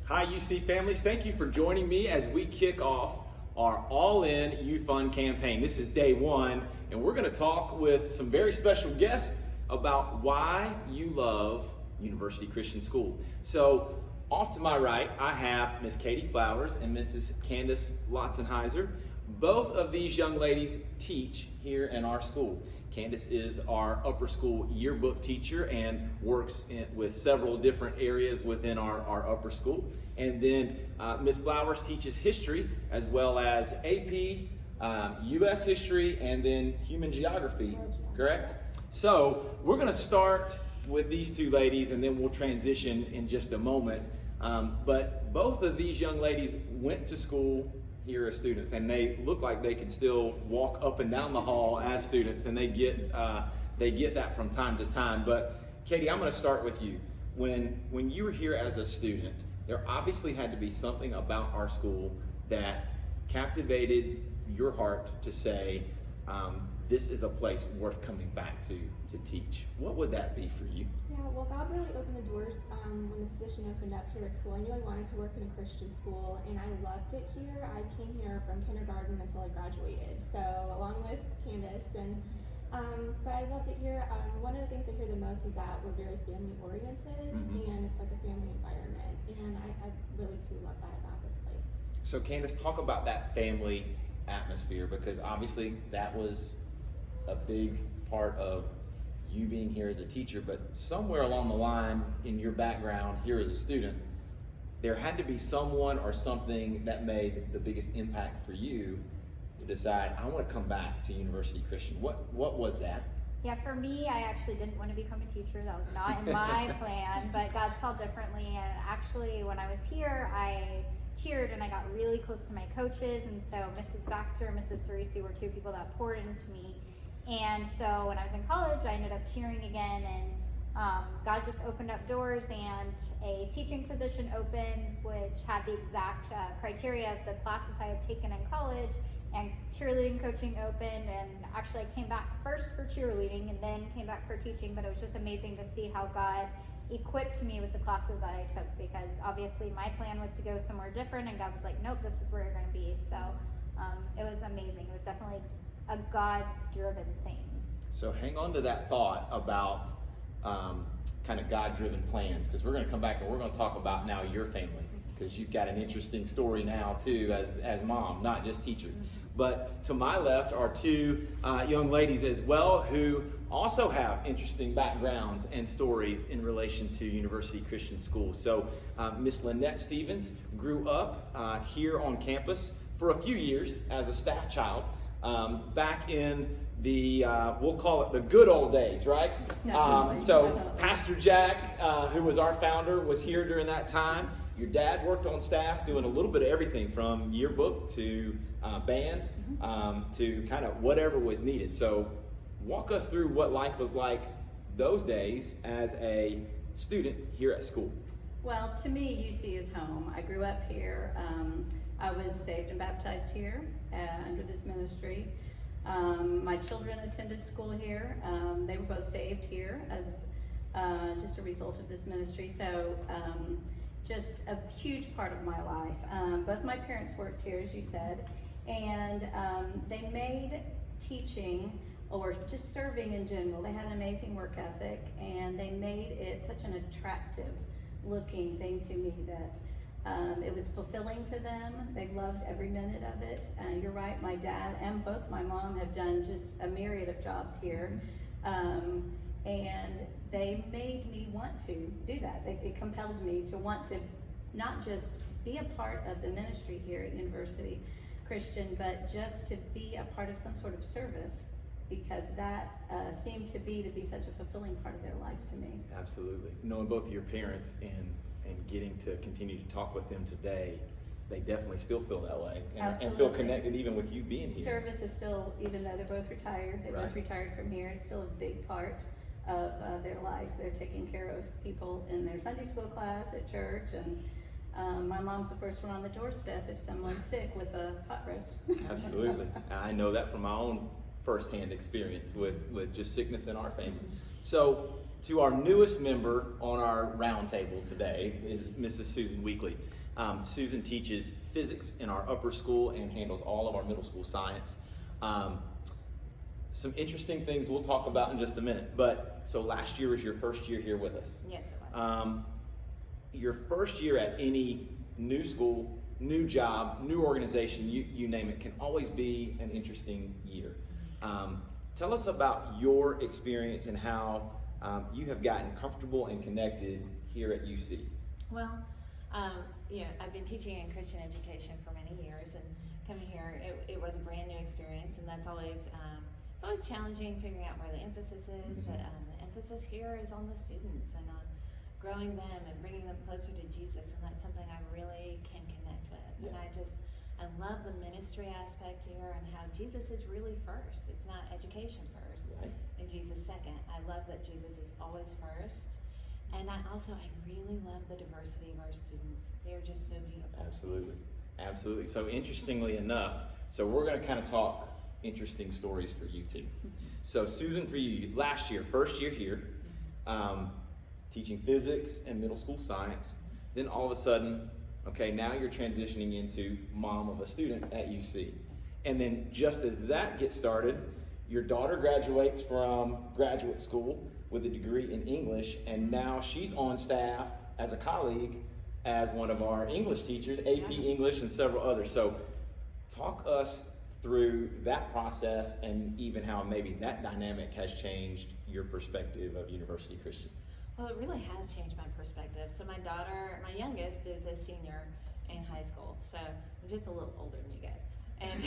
Hi, UC families. Thank you for joining me as we kick off our All In U Fun campaign. This is day one, and we're going to talk with some very special guests about why you love University Christian School. So, off to my right, I have Miss Katie Flowers and Mrs. Candace Lotzenheiser. Both of these young ladies teach here in our school. Candace is our upper school yearbook teacher and works with several different areas within our upper school. And then Ms. Flowers teaches history as well as AP, U.S. history, and then human geography, correct? So we're going to start with these two ladies and then we'll transition in just a moment. But both of these young ladies went to school here as students, and they look like they can still walk up and down the hall as students, and they get that from time to time. But Katie, I'm going to start with you. When you were here as a student, there obviously had to be something about our school that captivated your heart to say, this is a place worth coming back to teach. What would that be for you? Yeah, well, God really opened the doors when the position opened up here at school. I knew I wanted to work in a Christian school, and I loved it here. I came here from kindergarten until I graduated, so along with Candace. But I loved it here. One of the things I hear the most is that we're very family-oriented, and it's like a family environment, and I really do love that about this place. So Candace, talk about that family atmosphere, because obviously that was a big part of you being here as a teacher, but somewhere along the line in your background here as a student, there had to be someone or something that made the biggest impact for you to decide, I want to come back to University Christian. What was that? Yeah, for me, I actually didn't want to become a teacher. That was not in my plan, but God saw differently. And actually, when I was here, I cheered and I got really close to my coaches. And so Mrs. Baxter and Mrs. Cerisi were two people that poured into me. And so when I was in college, I ended up cheering again, and God just opened up doors, and a teaching position opened, which had the exact criteria of the classes I had taken in college, and cheerleading coaching opened, and actually I came back first for cheerleading and then came back for teaching, but it was just amazing to see how God equipped me with the classes that I took, because obviously my plan was to go somewhere different, and God was like, nope, this is where you're going to be. So it was amazing. It was definitely a God-driven thing. So hang on to that thought about kind of God-driven plans, because we're going to come back and we're going to talk about now your family, because you've got an interesting story now too as mom, not just teacher. But to my left are two young ladies as well who also have interesting backgrounds and stories in relation to University Christian School. So Miss Lynette Stevens grew up here on campus for a few years as a staff child. Back in the, we'll call it the good old days, right? So Pastor Jack, who was our founder, was here during that time. Your dad worked on staff doing a little bit of everything from yearbook to band to kind of whatever was needed. So walk us through what life was like those days as a student here at school. Well, to me, UC is home. I grew up here. I was saved and baptized here under this ministry. My children attended school here. They were both saved here as just a result of this ministry. So just a huge part of my life. Both my parents worked here, as you said, and they made teaching or just serving in general. They had an amazing work ethic, and they made it such an attractive looking thing to me that it was fulfilling to them. They loved every minute of it. You're right, my dad and both my mom have done just a myriad of jobs here. And they made me want to do that. It compelled me to want to not just be a part of the ministry here at University Christian, but just to be a part of some sort of service, because that seemed to be such a fulfilling part of their life to me. Absolutely. Knowing both of your parents and getting to continue to talk with them today, they definitely still feel that way and feel connected even with you being here. Service is still, even though they're both retired, both retired from here, it's still a big part of their life. They're taking care of people in their Sunday school class, at church, and my mom's the first one on the doorstep if someone's sick with a pot roast. Absolutely. I know that from my own firsthand experience with just sickness in our family. So to our newest member on our roundtable today is Mrs. Susan Weekly. Susan teaches physics in our upper school and handles all of our middle school science. Some interesting things we'll talk about in just a minute. But so last year was your first year here with us. Yes, it was. Your first year at any new school, new job, new organization, you name it, can always be an interesting year. Tell us about your experience and how you have gotten comfortable and connected here at UC. Well, I've been teaching in Christian education for many years, and coming here, it was a brand new experience, and that's always it's always challenging figuring out where the emphasis is. But the emphasis here is on the students and on growing them and bringing them closer to Jesus, and that's something I really can connect with. Yeah. And I love the ministry aspect here and how Jesus is really first. It's not education first Right. and Jesus second. I love that Jesus is always first. And I really love the diversity of our students. They're just so beautiful. Absolutely. Absolutely. So interestingly enough, so we're going to kind of talk interesting stories for you too. So Susan, for you, last year, first year here, teaching physics and middle school science. Then all of a sudden, okay, now you're transitioning into mom of a student at UC. And then just as that gets started, your daughter graduates from graduate school with a degree in English, and now she's on staff as a colleague as one of our English teachers, AP English and several others. So talk us through that process and even how maybe that dynamic has changed your perspective of University Christian. Well, it really has changed my perspective. So my daughter, my youngest, is a senior in high school. So I'm just a little older than you guys. And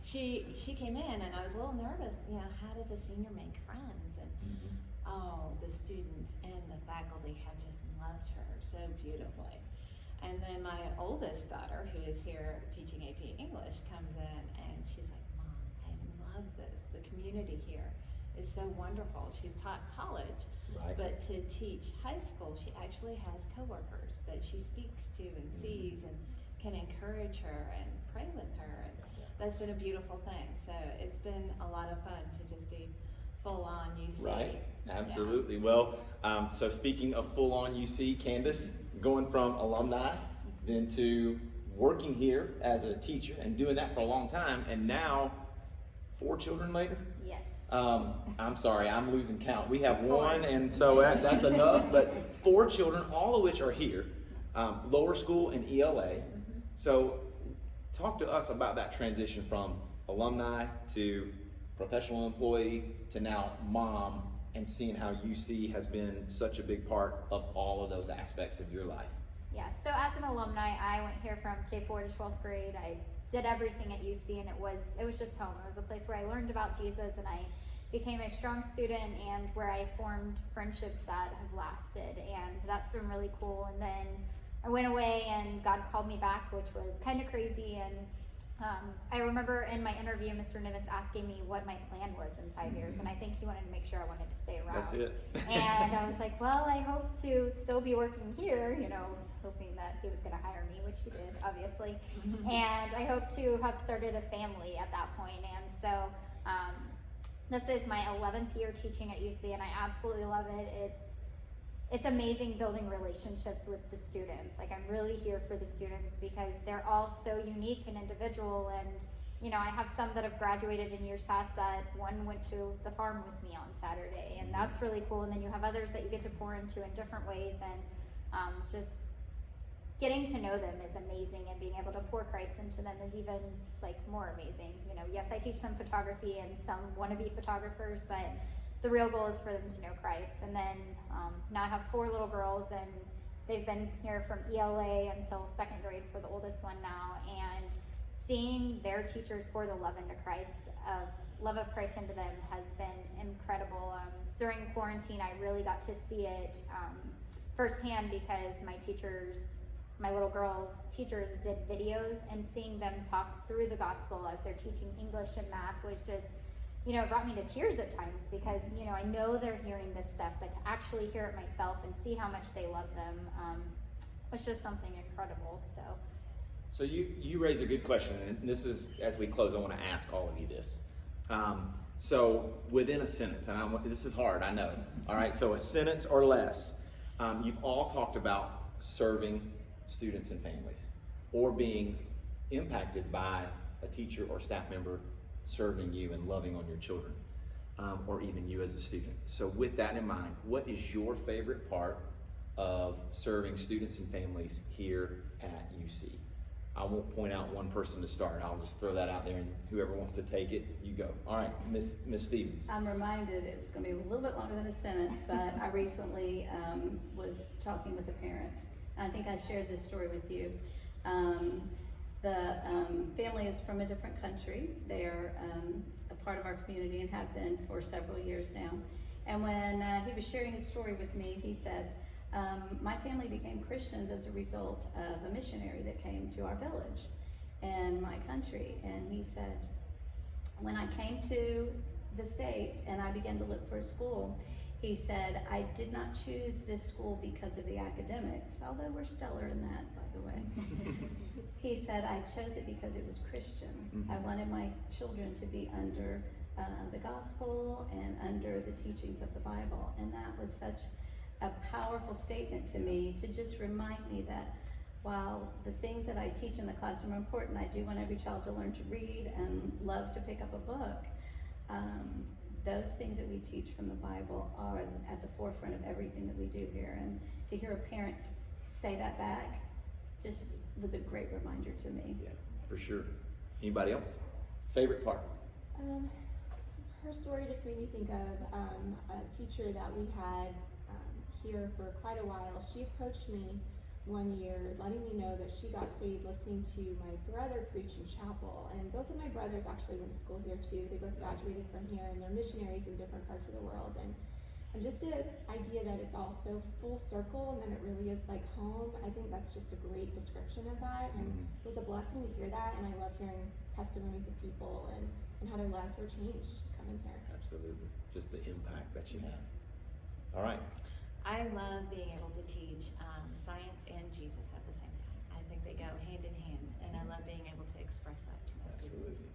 she came in, and I was a little nervous. How does a senior make friends? And the students and the faculty have just loved her so beautifully. And then my oldest daughter, who is here teaching AP English, comes in and she's like, Mom, I love this. The community here is so wonderful. She's taught college, Right. but to teach high school, she actually has coworkers that she speaks to and sees and can encourage her and pray with her. And that's been a beautiful thing. So it's been a lot of fun to just be full on UC. Right, absolutely. Well, so speaking of full on UC, Candace, going from alumni then to working here as a teacher and doing that for a long time, and now 4 children later? Yes. I'm sorry, I'm losing count. We have It's 4. one, and so that's enough, but 4 children, all of which are here, lower school and ELA. So talk to us about that transition from alumni to professional employee to now mom, and seeing how UC has been such a big part of all of those aspects of your life. Yeah, so as an alumni, I went here from K4 to 12th grade. I did everything at UC, and it was just home. It was a place where I learned about Jesus, and I became a strong student, and where I formed friendships that have lasted, and that's been really cool. And then I went away, and God called me back, which was kind of crazy. And I remember in my interview, Mr. Nivens asking me what my plan was in 5 years, and I think he wanted to make sure I wanted to stay around. That's it. And I was like, well, I hope to still be working here, hoping that he was going to hire me, which he did, obviously. And I hope to have started a family at that point. And so this is my 11th year teaching at UC, and I absolutely love it. It's amazing building relationships with the students. Like, I'm really here for the students because they're all so unique and individual. And, I have some that have graduated in years past that one went to the farm with me on Saturday, and that's really cool. And then you have others that you get to pour into in different ways, and just getting to know them is amazing, and being able to pour Christ into them is even more amazing. Yes, I teach some photography and some want to be photographers, but the real goal is for them to know Christ. And then now I have 4 little girls, and they've been here from ELA until 2nd grade for the oldest one now, and seeing their teachers pour the love into Christ, love of Christ into them, has been incredible. During quarantine, I really got to see it firsthand because my little girls' teachers did videos, and seeing them talk through the gospel as they're teaching English and math was just, it brought me to tears at times because, I know they're hearing this stuff, but to actually hear it myself and see how much they love them was just something incredible. So you raise a good question, and this is, as we close, I want to ask all of you this. So within a sentence, and this is hard, I know. All right, so a sentence or less. You've all talked about serving students and families, or being impacted by a teacher or staff member serving you and loving on your children, or even you as a student. So with that in mind, what is your favorite part of serving students and families here at UC? I won't point out one person to start. I'll just throw that out there, and whoever wants to take it, you go. All right, Miss Stevens. I'm reminded, it was going to be a little bit longer than a sentence, but I recently was talking with a parent. I think I shared this story with you. The family is from a different country. They are a part of our community and have been for several years now. And when he was sharing his story with me, he said, my family became Christians as a result of a missionary that came to our village in my country. And he said, when I came to the States and I began to look for a school, he said, I did not choose this school because of the academics, although we're stellar in that, by the way. He said, I chose it because it was Christian. Mm-hmm. I wanted my children to be under the gospel and under the teachings of the Bible. And that was such a powerful statement to me, to just remind me that while the things that I teach in the classroom are important, I do want every child to learn to read and love to pick up a book. Those things that we teach from the Bible are at the forefront of everything that we do here. And to hear a parent say that back just was a great reminder to me. Yeah, for sure. Anybody else? Favorite part? Her story just made me think of a teacher that we had here for quite a while. She approached me one year letting me know that she got saved listening to my brother preach in chapel. And both of my brothers actually went to school here too. They both graduated from here, and they're missionaries in different parts of the world. And just the idea that it's all so full circle and then it really is like home, I think that's just a great description of that. And it was a blessing to hear that, and I love hearing testimonies of people and how their lives were changed coming here. Absolutely. Just the impact that you have. All right. I love being able to teach science and Jesus at the same time. I think they go hand in hand, and I love being able to express that to my students. Absolutely.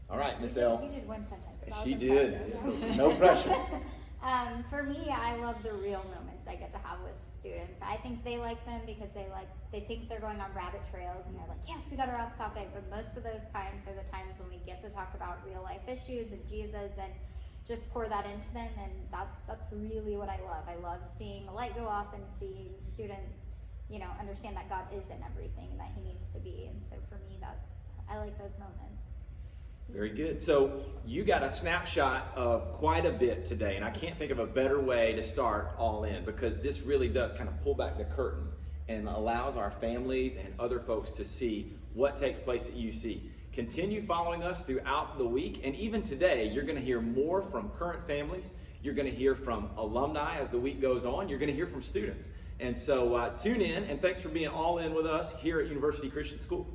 All right, Miss L. You did one sentence. That was She impressive. did. No pressure. For me, I love the real moments I get to have with students. I think they like them because they think they're going on rabbit trails and they're like, yes, we got her off topic. But most of those times are the times when we get to talk about real life issues and Jesus and just pour that into them. And that's really what I love. I love seeing the light go off and seeing students, understand that God is in everything and that He needs to be. And so for me, I like those moments. Very good. So you got a snapshot of quite a bit today, and I can't think of a better way to start All In, because this really does kind of pull back the curtain and allows our families and other folks to see what takes place at UC. Continue following us throughout the week, and even today you're going to hear more from current families. You're going to hear from alumni as the week goes on. You're going to hear from students. And so tune in, and thanks for being all in with us here at University Christian School.